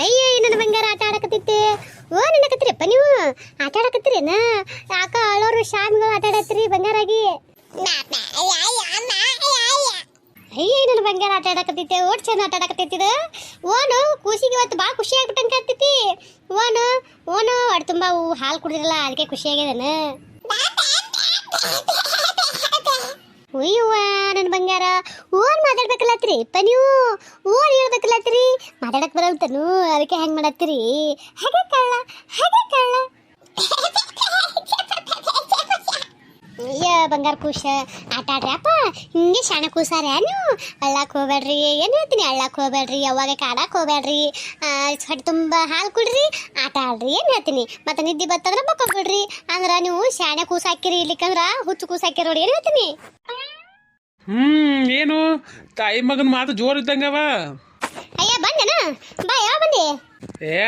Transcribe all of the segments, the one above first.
ಅಯ್ಯೋ ನನ್ನ ಬಂಗಾರ ಆಟ ಆಡಕತ್ತಿತ್ತೆ. ಓ ನಿನ್ನಕತ್ತೀರಪ್ಪ ನೀವು ಆಟ ಆಡಕತ್ತೀರೇನ? ಯಾಕ ಅಳೋರು ಶಾಮಿಗಳು ಆಟ ಆಡತ್ತೀರಿ ಬಂಗಾರಾಗಿ? ಅಯ್ಯ ನನ್ನ ಬಂಗಾರ ಆಟ ಆಡಕತ್ತೈತೆ. ಓಟ್ ಚಂದ ಆಟ ಆಡಕತ್ತೈತಿದ. ಓನು ಕೂಸಿಗೆ ಇವತ್ತು ಭಾಳ ಖುಷಿ ಆಗ್ಬಿಟ್ಟಂಗೆ ಕಾಣ್ತೈತಿ. ಓನು ಓನು ಹೊಟ್ಟೆ ತುಂಬ ಹಾಲು ಕುಡಿದಿರಲ್ಲ ಅದಕ್ಕೆ ಖುಷಿ ಆಗ್ಯದನ. ಅಯ್ಯವ್ವ ನನ್ನ ಬಂಗಾರ ಓನ್ ಮಾತಾಡ್ಬೇಕಲ್ಲತ್ರಿ ಅಪ್ಪ ನೀವು. ಓನ್ ಹೇಳ್ಬೇಕಲ್ಲತ್ರಿ ಮಾತಾಡಕ್ ಬರಲ್ತನು ಅದಕ್ಕೆ ಹೆಂಗ್ ಮಾಡತ್ತೀರಿ? ಹಾಗೆ ಕಳ್ಳ ಹಾಗೆ ಕಳ್ಳ. ಅಯ್ಯ ಬಂಗಾರ ಕೂಸ ಆಟ ಆಡ್ರಿ ಅಪ್ಪ. ಹಿಂಗೆ ಶಾಣ ಕೂಸಾರ ನೀವು. ಅಳ್ಳಾಕ್ ಹೋಗ್ಬೇಡ್ರಿ. ಏನು ಹೇಳ್ತೀನಿ, ಅಳ್ಳಾಕ್ ಹೋಗ್ಬೇಡ್ರಿ, ಯಾವಾಗ ಕಾಡಾಕ್ ಹೋಗ್ಬೇಡ್ರಿ. ಹೊಟ್ಟೆ ತುಂಬ ಹಾಲು ಕುಡ್ರಿ, ಆಟ ಆಡ್ರಿ. ಏನು ಹೇಳ್ತೀನಿ ಮತ್ತೆ ನಿದ್ದೆ ಬರ್ತಂದ್ರೆ ಮಕ್ಕೊಬಿಡ್ರಿ. ಅಂದ್ರೆ ನೀವು ಶಾಣೆ ಕೂಸ ಹಾಕಿರಿ, ಇಲ್ಲಿಕ್ಕಂದ್ರ ಹುಚ್ಚು ಕೂಸ ಹಾಕಿರಿ ನೋಡಿ. ಏನು ಹೇಳ್ತೀನಿ? ಏನು ತಾಯಿ ಮಗನ ಮಾತು ಜೋರ್ ಇದ್ದಂಗವ. ಅಯ್ಯ ಬಂದೇನ ಬಾ. ಯಾವ ಬಂದೆ?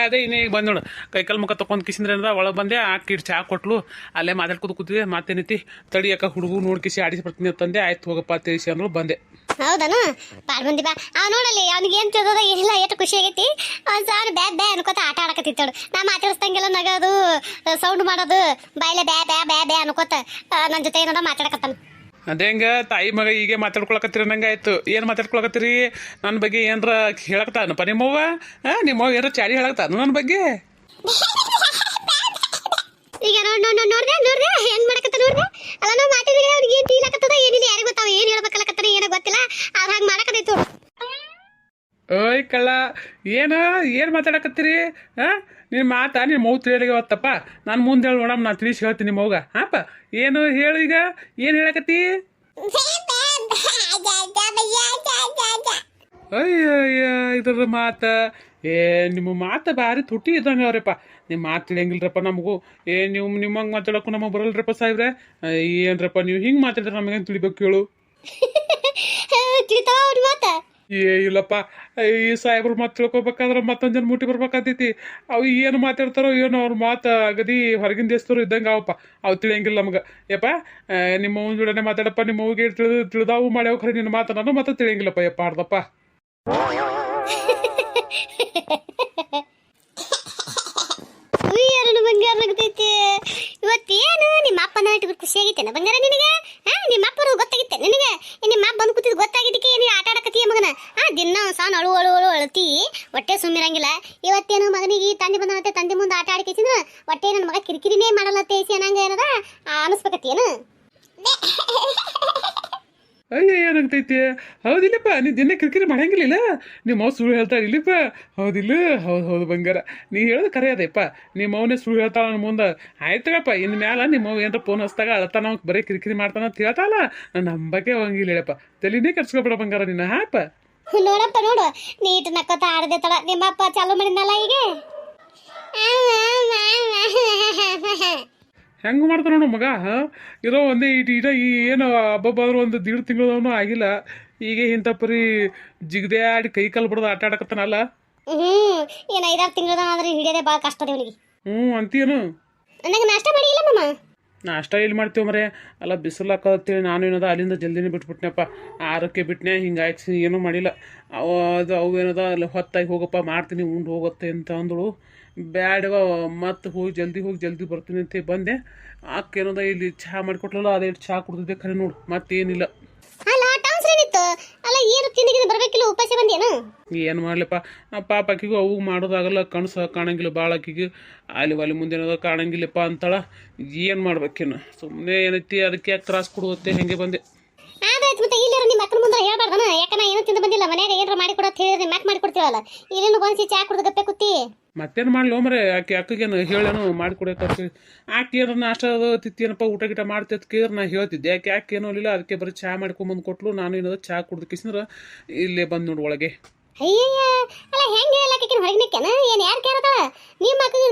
ಅದೇ ಇನ್ನೇ ಈಗ ಬಂದ್ ನೋಡು. ಕೈಕಾಲು ಮುಖ ತಗೊಂಡ್ ಕಿಸಿಂದ್ರೆ ಒಳಗೆ ಬಂದೆ. ಆಕಿಟ್ಟು ಚಾ ಕೊಟ್ಲು. ಅಲ್ಲೇ ಮಾತಾಡ್ಕೊತ ಕೂತಿದ್ದೆ. ಮಾತೇನೈತಿ ತಡಿ ಯಾಕ ಹುಡುಗು ನೋಡ್ಕಿಸಿ ಆಡಿಸಿ ಬರ್ತೀನಿ ಅಂತಂದೆ. ಆಯ್ತು ಹೋಗಪ್ಪ ತಿಳಿಸಿ ಅಂದ್ರು ಬಂದೆ. ಹೌದನು ಪಾಡ್ ಬಂದಿ ಬಾ. ನೋಡಲ್ಲಿ ಅವ್ನಿಗೆ ಏನು ತಿಳ್ದದ ಏನಿಲ್ಲ. ಎಷ್ಟು ಖುಷಿ ಆಗೈತಿ. ಅವ್ನು ಬ್ಯಾ ಬ್ಯಾ ಅನ್ಕೋತ ಆಟ ಆಡಕತ್ತಿತ್ತೋಡು. ನಾ ಮಾತಾಡಿಸ್ದಂಗೆಲ್ಲ ನಗೋದು, ಸೌಂಡ್ ಮಾಡೋದು, ಬಾಯ್ಲೆ ಬ್ಯಾ ಬ್ಯಾ ಬ್ಯಾ ಬ್ಯಾ ಅನ್ಕೋತ ನನ್ನ ಜೊತೆ ಏನೋ ಮಾತಾಡಕತ್ತಾನ. ಅದೇ ಹಂಗ ತಾಯಿ ಮಗ ಹೀಗೆ ಮಾತಾಡ್ಕೊಳಕತ್ತೀರಿ ನಂಗೆ ಆಯ್ತು. ಏನು ಮಾತಾಡ್ಕೊಳಕತ್ತೀರಿ? ನನ್ನ ಬಗ್ಗೆ ಏನ್ರ ಹೇಳಕ್ತಾನಪ್ಪ ನಿಮ್ಮವ್ವ? ನಿಮ್ಮವ್ವ ಏನಾರ ಚಾಡಿ ಹೇಳಕ್ತಾನ ನನ್ನ ಬಗ್ಗೆ? ಈಗ ನೋಡ್ದೆ ಹೆಂಗ್ ಮಾಡಕತ್ತ ನೋಡ್ದೆ. ಅಲ್ಲ ನಾವು ಮಾತಾಡಿದ್ರೆ ಅವ್ನಿಗೆ ಏನು ಫೀಲ್ ಆಗತ್ತದ ಏನಿಲ್ಲ ಯಾರಿಗೆ ಗೊತ್ತಾವ. ಏನು ಹೇಳ್ಬೇಕಲ್ಲಕತ್ತಾರ ಏನೋ ಗೊತ್ತಿಲ್ಲ. ಅದು ಹಂಗೆ ಮಾಡಕತ್ತೈತು. ಓಯ್ ಕಳ್ಳ ಏನು ಮಾತಾಡಕತ್ತೀರಿ? ನಿನ್ನ ಮಾತಾ ನಿನ್ನ ಮೌ ತಿಳಿಯಾಗವತ್ತಪ್ಪ. ನಾನು ಮುಂದೆ ಹೇಳಿ ನೋಡಮ್ಮ, ನಾನು ತಿಳಿಸಿ ಹೇಳ್ತೀನಿ ನಿಮ್ಮ ಮೌಗ. ಹಾಪ ಏನು ಹೇಳು ಈಗ? ಏನು ಹೇಳಕತ್ತಿ? ಅಯ್ಯ ಇದ್ರ ಮಾತ ನಿಮ್ಮ ಮಾತು ಭಾರಿ ತುಟಿ ಇದ್ದಂಗೆ ಅವ್ರಪ್ಪ. ನಿಮ್ಮ ಮಾತು ತಿಳಿಯಂಗಿಲ್ರಪ್ಪ ನಮಗೂ. ನೀವು ನಿಮ್ಮಂಗೆ ಮಾತಾಡೋಕ್ಕೂ ನಮಗೆ ಬರಲ್ರಪ್ಪ ಸಾಹೇಬ್ರೆ. ಏನ್ರಪ್ಪ ನೀವು ಹಿಂಗೆ ಮಾತಾಡಿದ್ರೆ ನಮಗೇನು ತಿಳಿಬೇಕು ಕೇಳು? ತಿಳಿತಾವ ಅವ್ರ ಮಾತ? ಇಲ್ಲಪ್ಪ, ಈ ಸಾಹೇಬ್ರು ಮಾತು ತಿಳ್ಕೊಬೇಕಾದ್ರೆ ಮತ್ತೊಂದು ಜನ ಮುಟ್ಟಿ ಬರ್ಬೇಕಾಗ್ತೈತಿ. ಅವು ಏನು ಮಾತಾಡ್ತಾರೋ ಏನೋ ಅವ್ರ ಮಾತು ಅಗದಿ ಹೊರಗಿನ ದೇಶದವ್ರು ಇದ್ದಂಗೆ ಅವಪ್ಪ. ಅವು ತಿಳಿಯಂಗಿಲ್ಲ ನಮ್ಗೆ. ಯಪ್ಪ ನಿಮ್ಮ ಅವ್ನ ಜೋಡನೆ ಮಾತಾಡಪ್ಪ. ನಿಮ್ಮ ಅವ್ಗೆ ತಿಳಿದಾವು ಮಾಡ್ಯಾವ ಖರೆ ನಿನ್ನ ಮಾತು ನಾನು ಮತ್ತೆ ತಿಳಿಯಂಗಿಲ್ಲಪ್ಪ. ಯಪ್ಪ ಅರ್ಧಪ್ಪ ಬಂಗಾರ ನಗ್ತೈತಿ ಇವತ್ತೇನು. ನಿಮ್ಮ ಅಪ್ಪನ ಖುಷಿ ಆಗೈತೇನ ಬಂಗಾರ ನಿನಗೆ? ನಿಮ್ಮ ಅಪ್ಪರು ಗೊತ್ತಾಗಿತ್ತೆ ನಿನಗೆ? ನಿಮ್ಮ ಅಪ್ಪ ಬಂದು ಕೂತಿದ್ ಗೊತ್ತಾಗಿದ್ದಕ್ಕೆ ನೀನು ಆಟ ಆಡಕತ್ತೀಯ ಮಗನ. ದಿನ ಸಾನ್ ಅಳು ಅಳು ಅಳು ಅಳತಿ ಹೊಟ್ಟೆ ಸುಮ್ಮಿರಂಗಿಲ್ಲ. ಇವತ್ತೇನು ಮಗನಿಗೆ ತಂದೆ ಬಂದನತ್ತೆ, ತಂದೆ ಮುಂದೆ ಆಟ ಆಡಿಕೆಸಿಂದ್ರ ಹೊಟ್ಟೆ ನನ್ನ ಮಗ ಕಿರಿಕಿರಿನೇ ಮಾಡಲತ್ತೇಸಿ ಅನ್ನಂಗ ಏನದ ಅನಿಸ್ಬೇಕತ್ತೇನು? ಅಯ್ಯ ಏನಾಗ್ತೈತಿ? ಹೌದಿಲ್ಲಪ್ಪ, ನೀ ದಿನ ಕಿರಿಕಿರಿ ಮಾಡಂಗಿಲ್ಲ. ನಿಮ್ಮ ಅವ್ವ ಸುಳ್ಳು ಹೇಳ್ತಾಳೆ ಇಲ್ಲಪ್ಪ. ಹೌದಿಲ್ಲ? ಹೌದು ಬಂಗಾರ, ನೀ ಹೇಳೋದು ಕರೆ ಅದಪ್ಪ. ನಿಮ್ಮ ಅವನೇ ಸುಳ್ಳು ಹೇಳ್ತಾಳ ನನ್ನ ಮುಂದೆ. ಆಯ್ತಗಪ್ಪ, ಇನ್ನು ಮ್ಯಾಲ ನಿಮ್ಮ ಅವ್ವ ಏನಾರ ಫೋನ್ ಹಚ್ಚಿದಾಗ ಅಳತಾನ, ನಾವು ಬರೀ ಕಿರಿಕಿರಿ ಮಾಡ್ತಾನ ಅಂತ ಹೇಳ್ತಾಳ. ನಾನು ನಂಬಕ್ಕೆ ಹೋಗಿಲ್ಲ ಹೇಳಪ್ಪ. ತಲೆನೇ ಕೆಡ್ಸ್ಕೊಬೇಡ ಬಂಗಾರ ನಿನ್ನ. ಹಾಪ ನೋಡಪ್ಪ ನೋಡು, ನೀಟ್ ನಕ್ಕೋತ ಆಡದೆ ತಳ. ನಿಮ್ಮಪ್ಪ ಚಾಲು ಮಾಡಿದ್ನಲ್ಲ ಈಗ. ಹೆಂಗೆ ಮಾಡ್ತಾನ ನೋಡು ಮಗ. ಇರೋ ಒಂದೇ ಈಟ ಈ ಏನು ಹಬ್ಬಬ್ಬಾದ್ರೂ ಒಂದು 1.5 ತಿಂಗಳವನು ಆಗಿಲ್ಲ. ಈಗ ಇಂಥ ಪರಿ ಜಿಗದೆ ಆಡಿ ಕೈ ಕಾಲು ಬಿಡೋದು ಆಟ ಆಡಕತ್ತಾನಲ್ಲ. ಏನು 5-6 ತಿಂಗಳ ಅಂದ್ರೆ ಹಿಡಿಯೋದೇ ಭಾಳ ಕಷ್ಟ ಇವನಿಗೆ. ಅಂತೀಯನು? ನನಗೆ ನಾಷ್ಟ ಮಾಡಿಲ್ಲ ಮಮ್ಮ. ನಾಷ್ಟ ಎಲ್ಲಿ ಮಾಡ್ತೀವಿ ಮರೆ? ಅಲ್ಲ ಬಿಸಿಲು ಹಾಕೋತ್ತೇಳಿ ನಾನು ಏನದ ಅಲ್ಲಿಂದ ಜಲ್ದಿನೇ ಬಿಟ್ಬಿಟ್ನಪ್ಪ. 6ಕ್ಕೆ ಬಿಟ್ಟನೆ. ಹಿಂಗಾಯ್ತು, ಏನೂ ಮಾಡಿಲ್ಲ. ಅವು ಏನದ ಅಲ್ಲಿ ಹೊತ್ತಾಗಿ ಹೋಗಪ್ಪ ಮಾಡ್ತೀನಿ ಉಂಡು ಹೋಗುತ್ತೆ ಅಂತ ಅಂದಳು. ಬ್ಯಾಡವ ಮತ್ತೆ ಹೋಗಿ ಜಲ್ದಿ ಬರ್ತೀನಿ ಅಂತ ಬಂದೆ. ಅಕ್ಕೇನದ ಇಲ್ಲಿ ಚಹಾ ಮಾಡಿಕೊಟ್ಲಲ್ಲ, ಅದೇ ಚಹಾ ಕುಡ್ದಿದ್ದೆ ಖರೆ ನೋಡು, ಮತ್ತೇನಿಲ್ಲ. ಅಲ್ಲ ಟಾನ್ಸ್ರೇನಿತ್ತು ಅಲ್ಲ, ಏನು ತಿಂದಿಗೆ ಬರಬೇಕಿಲ್ಲ, ಉಪವಾಸ ಬಂದೇನು? ಏನು ಮಾಡ್ಲಪ್ಪ, ಪಾಪ ಆಕಿಗೂ ಅವು ಮಾಡೋದಾಗಲ್ಲ, ಕಣಸ ಕಾಣಂಗಿಲ್ಲ ಭಾಳ ಆಕಿಗೆ. ಅಲ್ಲಿ ಮುಂದೇನದ ಕಾಣಂಗಿಲ್ಲಪ್ಪ ಅಂತಾಳ. ಏನು ಮಾಡ್ಬೇಕೇನು? ಸುಮ್ಮನೆ ಏನೈತಿ ಅದಕ್ಕೆ ಯಾಕೆ ತ್ರಾಸ ಕೊಡುತ್ತೆ, ಹೆಂಗೆ ಬಂದೆ. ಆದಾಯ್ತು, ಮತ್ತೆ ಇಲ್ಲಾರ ನಿಮ್ಮ ಅಕ್ಕನ ಮುಂದೆ ಹೇಳ್ಬಾರ್ದನ? ಯಾಕನ ಏನು ತಿಂದು ಬಂದಿಲ್ಲ, ಮನ್ಯಾಗ ಏನಾರ ಮಾಡಿಕೊಡೋದು ಹೇಳಿದ್ರೆ ಮ್ಯಾಕ್ ಮಾಡಿಕೊಡ್ತೀವಲ್ಲ. ಇಲ್ಲೇನು ಬಂದು ಚಹಾ ಕುಡ್ದು ಗಪ್ಪೆ ಕೂತಿ ಮತ್ತೇನು ಮಾಡ್ಲಿ ಮರೆ? ಅಕ್ಕಗೇನು ಹೇಳೇನು ಮಾಡಿಕೊಡಕ್ಕೆ? ಆಕೆ ಏನಾರ ನಾಷ್ಟ ತಿತ್ತೇನಪ್ಪ, ಊಟ ಗಿಟ ಮಾಡ್ತೈತೆ ಕೇಳಿದ್ರೆ ನಾ ಹೇಳ್ತಿದ್ದೆ. ಯಾಕೆ ಏನೋ ಇಲ್ಲ, ಅದಕ್ಕೆ ಬರೀ ಚಹಾ ಮಾಡ್ಕೊಂಬಂದು ಕೊಟ್ಲು. ನಾನು ಏನದ ಚಹಾ ಕುಡ್ದು ಕಿಸಿದ್ರೆ ಇಲ್ಲೇ ಬಂದು ನೋಡು ಒಳಗೆ. ಅಯ್ಯಯ್ಯ, ಅಲ್ಲ ಹೆಂಗೆ ಹೇಳಕ್ಕಿನ ಹೊರಗಿನಕ್ಕೇನ? ಏನು ಯಾರು ಕೇಳ್ತಾಳ? ನಿಮ್ಮ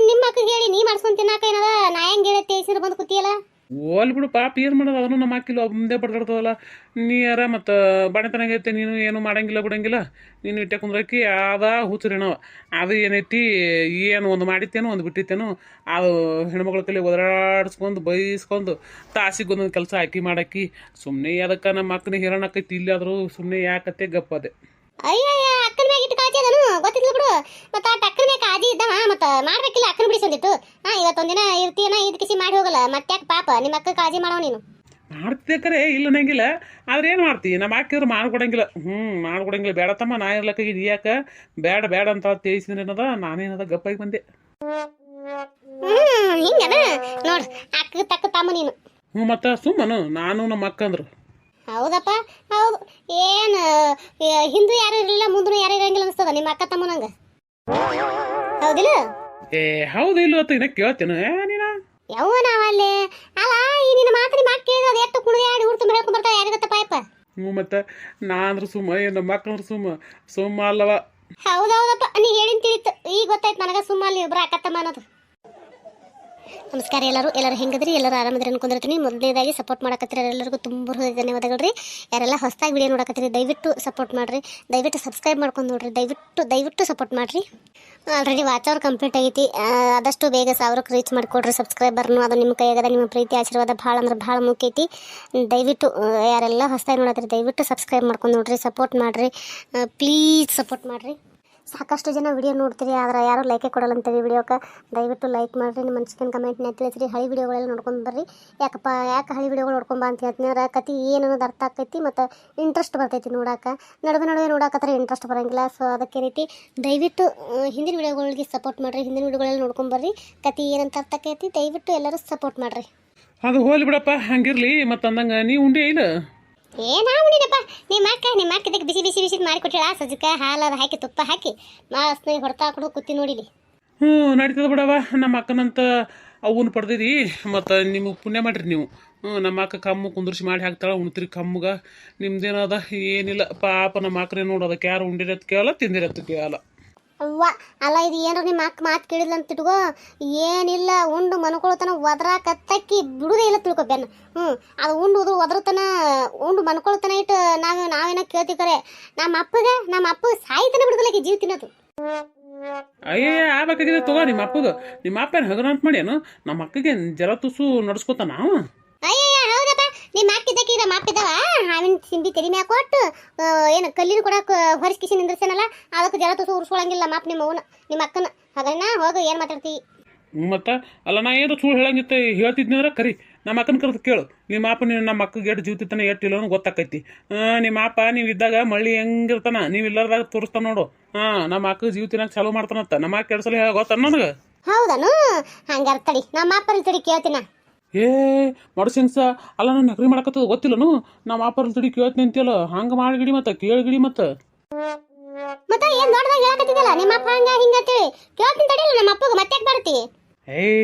ಅಕ್ಕಗೆ ಹೇಳಿ ನೀ ಮಾಡ್ಸ್ಕೊಂಡ್ ತಿನ್ನಾಕ ಏನದ? ನಾ ಹೆಂಗೆ ಹೇಳತ್ತೆ ಹೆಸರು ಬಂದು ಕೂತಿಯಲ್ಲ? ಓಲ್ ಬಿಡು ಪಾಪ, ಏನು ಮಾಡೋದು? ಅದನ್ನು ನಮ್ಮ ಹಾಕಿಲ್ಲ, ಮುಂದೆ ಬಡ್ದಾಡ್ತವಲ್ಲ. ನೀ ಯಾರ ಮತ್ತು ಬಣತನಾಗೈತೆ, ನೀನು ಏನು ಮಾಡಂಗಿಲ್ಲ ಬಿಡಂಗಿಲ್ಲ. ನೀನು ಇಟ್ಟೆ ಕುಂದ್ರಕ್ಕಿ ಅದ ಹುಚ್ಚರೇನವ. ಅದು ಏನೈತಿ, ಏನು ಒಂದು ಮಾಡಿತ್ತೇನೋ ಒಂದು ಬಿಟ್ಟಿತ್ತೇನೋ, ಅದು ಹೆಣ್ಮಕ್ಳ ಕೈಲಿ ಒದರಾಡಿಸ್ಕೊಂಡು ಬೈಸ್ಕೊಂಡು ತಾಸಿಗೆ ಒಂದೊಂದು ಕೆಲಸ ಹಾಕಿ ಮಾಡಾಕಿ ಸುಮ್ಮನೆ ಅದಕ್ಕೆ ನಮ್ಮ ಅಕ್ಕನಿಗೆ ಹೇಳೋಣಕ್ಕೈತಿ. ಇಲ್ಲಾದರೂ ಸುಮ್ಮನೆ ಯಾಕತ್ತೆ ಗಪ್ಪದೆ. ಅಯ್ಯಯ್ಯ ಅಕ್ಕನ ಮ್ಯಾಗ ಇಟ್ಟು ಕಾಳಜಿ ಅದನು ಗೊತ್ತಿಲ್ಲ ಬಿಡು. ಮತ್ತ ಆ ಅಕ್ಕನ ಮ್ಯಾಗ ಕಾಳಜಿ ಇದ್ದವ ಮತ್ತ ಮಾಡ್ಬೇಕಿಲ್ಲ ಅಕ್ಕನ ಬಿಡಿಸೊಂದಿತ್ತು. ಇವತ್ತೊಂದಿನ ಇರ್ತೀಯನ ಇದ್ ಕಿಸಿ ಮಾಡಿ ಹೋಗಲ್ಲ ಮತ್ತ್ಯಾಕ ಪಾಪ ನಿಮ್ಮ ಅಕ್ಕ ಕಾಳಜಿ ಮಾಡವ ನೀನು. ಮಾಡ್ತಿದ್ದೆ ಕರೆ ಇಲ್ಲ ನಂಗಿಲ್ಲ, ಆದ್ರೆ ಏನು ಮಾಡ್ತಿ ನಮ್ಮ ಹಾಕಿದ್ರೆ ಮಾಡ್ಕೊಡಂಗಿಲ್ಲ. ಮಾಡ್ಕೊಡಂಗಿಲ್ಲ. ಬೇಡ ತಮ್ಮ ನಾ ಇರ್ಲಕ್ಕ ಇದು ಯಾಕೆ ಬೇಡ ಬೇಡ ಅಂತ ತೇಯಿಸಿದ್ರೇನದ ನಾನೇನದ ಗಪ್ಪಾಗಿ ಬಂದೆ. ಹಿಂಗದ ನೋಡ್ ಅಕ್ಕ ತಕ್ಕ ತಮ್ಮ ನೀನು. ಮತ್ತು ಸುಮ್ಮನು ನಾನು ನಮ್ಮ ಅಕ್ಕ ಅಂದ್ರು. ಹೌದಪ್ಪ ಹೌದು. ಏನು ಹಿಂದೂ ಯಾರು ಇರಲಿಲ್ಲ ಮುಂದೂ ಯಾರು ಇರಂಗಿಲ್ಲ ಅನಿಸ್ತದ ನಿಮ್ಮ ಅಕ್ಕ ತಮ್ಮ ನಂಗೆ, ಹೌದಿಲ್ಲ? ಹೌದು ಇಲ್ಲ ಅಂತ ಇನ್ನ ಕೇಳ್ತೇನೆ ನೀನ ಯಾವ ನಾವಲ್ಲಿ ಅಲ್ಲ ಈ ನಿನ್ನ ಮಾತು ಮಾತು ಕೇಳಿದ್ರೆ ಅದು ಎಷ್ಟು ಕುಣಿದು ಆಡಿ ಹುಡ್ತು ಹೇಳ್ಕೊಂಡ್ ಬರ್ತಾವ ಯಾರಿಗತ್ತ ಪಾಯಪ್ಪ. ಮತ್ತೆ ನಾ ಅಂದ್ರೆ ಸುಮ್ಮ ನಮ್ಮ ಮಕ್ಕಳು ಸುಮ್ಮ ಅಲ್ಲವ. ಹೌದೌದಪ್ಪ ನೀ ಹೇಳಿನ ತಿಳಿತು ಈಗ ಗೊತ್ತಾಯ್ತು ನನಗೆ ಸುಮ್ಮ ಅಲ್ಲಿ ಇಬ್ಬರು ಅಕ್ಕತ್ತಮ್ಮ ಅನ್ನೋದು. ನಮಸ್ಕಾರ ಎಲ್ಲರೂ ಹೆಂಗದ್ರಿ? ಎಲ್ಲರೂ ಆರಾಮದ್ರಿ ಅನ್ಕೊಂಡಿರ್ತೀನಿ. ಮೊದಲನೇದಾಗಿ ಸಪೋರ್ಟ್ ಮಾಡಕತ್ತಿರ ಎಲ್ಲರಿಗೂ ತುಂಬ ಧನ್ಯವಾದಗಳು ರೀ. ಯಾರೆಲ್ಲ ಹೊಸದಾಗಿ ವಿಡಿಯೋ ನೋಡಕತ್ತೀರಿ ದಯವಿಟ್ಟು ಸಪೋರ್ಟ್ ಮಾಡಿರಿ, ದಯವಿಟ್ಟು ಸಬ್ಸ್ಕ್ರೈಬ್ ಮಾಡ್ಕೊಂಡು ನೋಡ್ರಿ, ದಯವಿಟ್ಟು ಸಪೋರ್ಟ್ ಮಾಡಿರಿ. ಆಲ್ರೆಡಿ ವಾಚ್ ಅವರ್ ಕಂಪ್ಲೀಟ್ ಆಗೈತಿ. ಆದಷ್ಟು ಬೇಗ 1000ಕ್ಕೆ ರೀಚ್ ಮಾಡಿಕೊಡ್ರಿ ಸಬ್ಸ್ಕ್ರೈಬರ್ನು. ಅದು ನಿಮ್ಮ ಕೈಯಾಗದ. ನಿಮ್ಮ ಪ್ರೀತಿ ಆಶೀರ್ವಾದ ಭಾಳ ಅಂದ್ರೆ ಭಾಳ ಮುಖ್ಯ ಐತಿ. ದಯವಿಟ್ಟು ಯಾರೆಲ್ಲ ಹೊಸದಾಗಿ ನೋಡತ್ತೀರಿ ದಯವಿಟ್ಟು ಸಬ್ಸ್ಕ್ರೈಬ್ ಮಾಡ್ಕೊಂಡು ನೋಡ್ರಿ, ಸಪೋರ್ಟ್ ಮಾಡಿರಿ, ಪ್ಲೀಸ್ ಸಪೋರ್ಟ್ ಮಾಡಿರಿ. ಸಾಕಷ್ಟು ಜನ ವಿಡಿಯೋ ನೋಡ್ತೀರಿ ಆದ್ರೆ ಯಾರು ಲೈಕೇ ಕೊಡಲ್ಲ ಅಂತೀರಿ ವಿಡಿಯೋಕ್ಕೆ. ದಯವಿಟ್ಟು ಲೈಕ್ ಮಾಡಿರಿ, ನಿಮ್ಮ ಅನಿಸಿಕೆ ಕಮೆಂಟ್ನ ತಿಳಿಸ್ರಿ. ಹಳಿ ವಿಡಿಯೋಗಳೆಲ್ಲ ನೋಡ್ಕೊಂಡು ಬರ್ರಿ. ಯಾಕೆ ಹಳಿ ವಿಡಿಯೋಗಳು ನೋಡ್ಕೊಂಬ ಅಂತ ಹೇಳ್ತೀನಿ. ಕತಿ ಏನು ಅನ್ನೋದು ಅರ್ಥ ಆಗ್ತೈತಿ ಮತ್ತು ಇಂಟ್ರೆಸ್ಟ್ ಬರ್ತೈತಿ ನೋಡೋಕೆ. ನಡುವೆ ನೋಡೋಕತ್ರ ಇಂಟ್ರೆಸ್ಟ್ ಬರೋಂಗಿಲ್ಲ. ಸೊ ಅದಕ್ಕೆ ರೀತಿ ದಯವಿಟ್ಟು ಹಿಂದಿನ ವಿಡಿಯೋಗಳಿಗೆ ಸಪೋರ್ಟ್ ಮಾಡಿರಿ, ಹಿಂದಿನ ವಿಡಿಯೋಗಳೆಲ್ಲ ನೋಡ್ಕೊಂಬರ್ರಿ. ಕತಿ ಏನಂತ ಅರ್ಥ ಆಕೈತಿ ದಯವಿಟ್ಟು ಎಲ್ಲರೂ ಸಪೋರ್ಟ್ ಮಾಡಿರಿ. ಅದು ಹೋಲಿ ಬಿಡಪ್ಪ, ಹಂಗಿರ್ಲಿ. ಮತ್ತು ಅಂದಂಗೆ ನೀ ಉಂಡೆ ಇಲ್ಲ? ನಾವುಡಿನಪ್ಪ. ನಿಮ್ಮ ಅಕ್ಕ ಇದಕ್ಕೆ ಬಿಸಿ ಮಾಡಿ ಕೊಟ್ಟಿಳ. ಸಜ್ಜಕ ಹಾಲು ಅದು ಹಾಕಿ ತುಪ್ಪ ಹಾಕಿ ಮಸ್ತ್ ಹೊಡ್ತಾ ಕೊಡು ಕೂತಿ ನೋಡಿಲಿ. ನಡೀತದ ಬಿಡವ. ನಮ್ಮ ಅಕ್ಕನಂತ ಅವನ್ನ ಪಡೆದಿರಿ ಮತ್ತು ನಿಮಗೆ ಪುಣ್ಯ ಮಾಡಿರಿ ನೀವು. ನಮ್ಮ ಅಕ್ಕ ಕಮ್ಮು ಕುಂದರ್ಸಿ ಮಾಡಿ ಹಾಕ್ತಾಳೆ ಉಣ್ತಿರಿ ಕಮ್ಮಗೆ. ನಿಮ್ದೇನದ ಏನಿಲ್ಲ ಪಾಪ. ನಮ್ಮ ಅಕ್ಕನೇ ನೋಡೋದಕ್ಕೆ ಯಾರು ಉಂಡಿರತ್ ಕೇಳಲ್ಲ ತಿಂದಿರತ್ ಕೇಳಲ್ಲ. ಅವ್ವ ಅಲ್ಲ ಇದು ಏನಾರ ನಿಮ್ಮ ಅಕ್ಕ ಮಾತು ಕೇಳಿಲ್ಲ ಅಂತ ತಿಳ್ಕೊ. ಏನಿಲ್ಲ ಉಂಡು ಮನ್ಕೊಳ್ತನ ಒದ್ರ ಕತ್ತಕ್ಕಿ ಬಿಡುದೇ ಇಲ್ಲ ತಿಳ್ಕೊ ಬೆನ್ನ. ಅದು ಉಂಡು ಒದ್ರತನ ಉಂಡು ಮನ್ಕೊಳ್ತನ ಇಟ್ಟು ನಾವೇನ ಕೇಳ್ತೀವಿ ಕರೆ. ನಮ್ಮ ಅಪ್ಪಗೆ ಸಾಯ್ತನ ಬಿಡುದಿಲ್ಲ ಜೀವ ತಿನ್ನೋದು. ಅಯ್ಯೇ ಆಗ್ಬೇಕಾಗಿದೆ ತಗೋ ನಿಮ್ಮ ಅಪ್ಪಗೆ. ನಿಮ್ಮ ಅಪ್ಪನ ಹಗರ ಅಂತ ಮಾಡ್ಯಾನು ನಮ್ಮ ಅಕ್ಕಗೆ ಜರ ತುಸು ನಡ್ಸ್ಕೊತ ನಾವು. ಅಯ್ಯಯ್ಯ ಹೌದಪ್ಪ. ನಿಮ್ಮ ಅಕ್ಕಿದ್ದಕ್ಕೆ ನಮ್ಮ ಅಪ್ಪಿದವ ಹಾವಿನ ಸಿಂಬಿ ತೆಲಿ ಮ್ಯಾಗ ಕೊಟ್ಟು ಏನು ಕಲ್ಲಿನ ಕೊಡಕ್ಕೆ ಹೊರಿಸ್ಕಿಸಿ ನಿಂದ್ರಸೇನಲ್ಲ ಅದಕ್ಕೆ ಜರ ತುಸು ಉರ್ಸ್ಕೊಳಂಗಿಲ್ಲ ಮಾಪ್ ನಿಮ್ಮ ಅವನ ನಿಮ್ಮ ಅಕ್ಕನ. ಹಾಗಣ್ಣ ಹೋಗು ಏನು ಮಾತಾಡ್ತೀವಿ. ಮತ್ತು ಅಲ್ಲ ನಾ ಏನು ಸುಳ್ಳು ಹೇಳಂಗಿತ್ತ ಹೇಳ್ತಿದ್ನಂದ್ರೆ ಕರಿ ನಮ್ಮ ಅಕ್ಕನ ಕರೆದು ಕೇಳು. ನಿಮ್ಮ ಅಪ್ಪ ನಮ್ಮ ಅಕ್ಕಗೆ ಎಷ್ಟು ಜೀವತಿತ್ತಾನೆ ಎಷ್ಟು ಇಲ್ಲೋ ಗೊತ್ತಾಕೈತಿ. ನಿಮ್ಮ ಅಪ್ಪ ನೀವು ಇದ್ದಾಗ ಮಳ್ಳಿ ಹೆಂಗಿರ್ತಾನ, ನೀವು ಇಲ್ಲದಾಗ ತೋರಿಸ್ತಾನ ನೋಡು. ನಮ್ಮ ಅಕ್ಕ ಜೀವತಿನಾಗ ಚಾಲೂ ಮಾಡ್ತಾನಂತ ನಮ್ಮ ಅಕ್ಕ ಎರಡು ಸಲ ಗೊತ್ತ ನನಗೆ. ಹೌದನು? ಹಂಗಾರ ತಡಿ ನಮ್ಮ ಅಪ್ಪನ ತಡಿ ಕೇಳ್ತೀನ. ಮಡಸಿಂಗ್ಸ ಅಲ್ಲ ನಾನು ನಕರಿ ಮಾಡಕತ್ತದ ಗೊತ್ತಿಲ್ಲನು. ನಮ್ಮ ಅಪ್ಪರ ತಡಿ ಕೇಳ್ತೀನಿ ಅಂತೀಯಲ್ಲ ಹಂಗೆ ಮಾಡಿಗಿಡಿ ಮತ್ತೆ ಕೇಳಿಗಿಡಿ ಮತ್ತೆ ಏನು ದೊಡ್ಡದಾಗಿ ಹೇಳಕತ್ತಿದ್ದಲ್ಲ ನಿಮ್ಮ ಅಪ್ಪ ಹಂಗ ಹಿಂಗಂತೇಳಿ ಕೇಳ್ತೀನಿ ತಡಿಲ್ಲ ನಮ್ಮ ಅಪ್ಪಗೆ ಮತ್ತೆ ಯಾಕೆ ಬರ್ತಿ?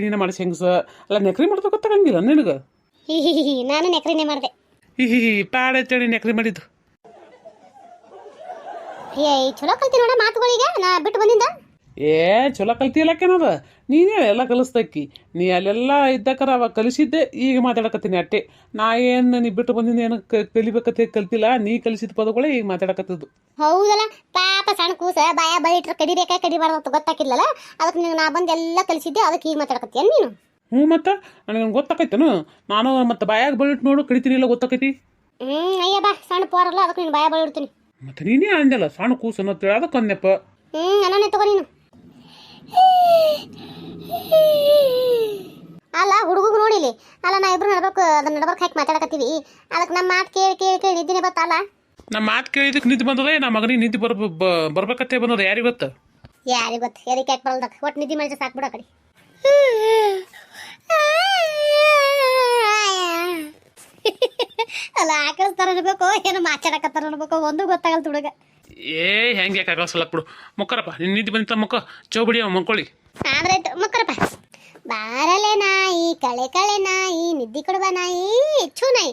ನಿನ್ನ ಮಡಸಿಂಗ್ಸ ಅಲ್ಲ ನಕರಿ ಮಾಡ್ತಾ ಗೊತ್ತಾಗಂಗಿಲ್ಲ ನಿನಗೆ. ನಾನು ನೆಕ್ರಿನೇ ಮಾಡಿದೆ. ಪಾಡೈತೇಳಿ ನಕರಿ ಮಾಡಿದ್ದು. ಚಲೋ ಕಲ್ತಿ ನೋಡ ಮಾತುಗಳಿಗೆ ನಾ ಬಿಟ್ಟು ಬಂದಿಂದ. ಚಲೋ ಕಲ್ತಿಯಲ್ಲಕ್ಕೇನದ ನೀನೇ ಎಲ್ಲ ಕಲಿಸ್ತಕ್ಕಿ. ನೀ ಅಲ್ಲೆಲ್ಲ ಇದ್ದಕ್ಕಾರ ಅವಾಗ ಕಲಿಸಿದ್ದೆ ಈಗ ಮಾತಾಡಕತ್ತೀನಿ ಅಟ್ಟೆ. ನಾ ಏನು ನೀ ಬಿಟ್ಟು ಬಂದಿಂದ ಏನು ಕಲಿಬೇಕತ್ತೆ ಕಲ್ತಿಲ್ಲ. ನೀ ಕಲಿಸಿದ ಪದಗಳೇ ಈಗ ಮಾತಾಡಕತ್ತದ್ದು. ಹೌದಲ್ಲ ಪಾಪ ಸಣ್ಣ ಕೂಸ ಬಾಯ ಬಳಿಟ್ರೆ ಕಡಿಬೇಕಾ ಕಡಿಬಾರ್ದು ಗೊತ್ತಾಕಿಲ್ಲಲ್ಲ. ಅದಕ್ಕೆ ನೀವು ನಾ ಬಂದು ಎಲ್ಲ ಕಲಿಸಿದ್ದೆ ಅದಕ್ಕೆ ಈಗ ಮಾತಾಡಕತ್ತೀಯ ನೀನು. ಮತ್ತು ನನಗೆ ಗೊತ್ತಾಕೈತೇನು ನಾನು ಮತ್ತೆ ಬಾಯಾಗ ಬಳಿಟ್ಟು ನೋಡು ಕಡಿತೀನಿ ಇಲ್ಲ ಗೊತ್ತಾಕೈತಿ. ಅಯ್ಯ ಬಾ ಸಣ್ಣ ಪೋರಲ್ಲ ಅದಕ್ಕೆ ನೀನು ಬಾಯ ಬಳಿಡ್ತೀನಿ. ಮತ್ತೆ ನೀನೇ ಅಂದಲ್ಲ ಸಣ್ಣ ಕೂಸು ಅನ್ನೋದು ಅದಕ್ಕೆ ಅಂದೆಪ್ಪ. ಅನ್ನೋನೇ ತಗೋ ನೀನು. ಅಲ್ಲ ಹುಡುಗಗೆ ನೋಡಿಲಿ ಅಲ್ಲ ನಾ ಇಬ್ರು ನಡ್ಬೇಕು ಅದನ್ನ ನಡ್ಬರ್ಕ್ ಹಾಕಿ ಮಾತಾಡಕತ್ತೀವಿ. ಅದಕ್ಕೆ ನಮ್ಮ ಮಾತು ಕೇಳಿ ನಿದ್ದಿನೇ ಬತ್ತಲ್ಲ. ನಮ್ಮ ಮಾತು ಕೇಳಿದಕ್ಕೆ ನಿದ್ದೆ ಬಂದದ. ನಮ್ಮ ಮಗನಿಗೆ ನಿದ್ದೆ ಬರ್ಬೇಕತ್ತೆ ಬಂದದ ಯಾರಿಗೊತ್ತ ಯಾರಿಗೊತ್ತು ಎದಕ್ಕೆ ಯಾಕೆ ಬರಲ್ದಕ್ಕೆ ಒಟ್ಟು ನಿದ್ದೆ ಮಾಡಿದ್ರೆ ಸಾಕು ಬಿಡ ಕಡೆ. ಅಲ್ಲ ಆಕಳಿಸ್ತಾರ ಅನ್ಬೇಕು ಏನು ಮಾತಾಡಕತ್ತಾರ ಅನ್ಬೇಕು ಒಂದು ಗೊತ್ತಾಗಲ್ಲ ಹುಡುಗ. ಹೆಂಗೆ ಯಾಕೆ ಆಗಲ್ಲ ಬಿಡು. ಮುಕ್ಕರಪ್ಪ ನಿನ್ನ ನಿದ್ದೆ ಬಂದಿತ್ತ ಮುಕ್ಕ ಚೌಬಡಿ ಮಕ್ಕೊಳ್ಳಿ. ಆದ್ರೆ ಮುಕ್ಕರಪ್ಪ. ಬಾರಲೆ ನಾಯಿ ಕಳೆ ನಾಯಿ ನಿದ್ದೆ ಕೊಡುವ ನಾಯಿ ಚೂ ನಾಯಿ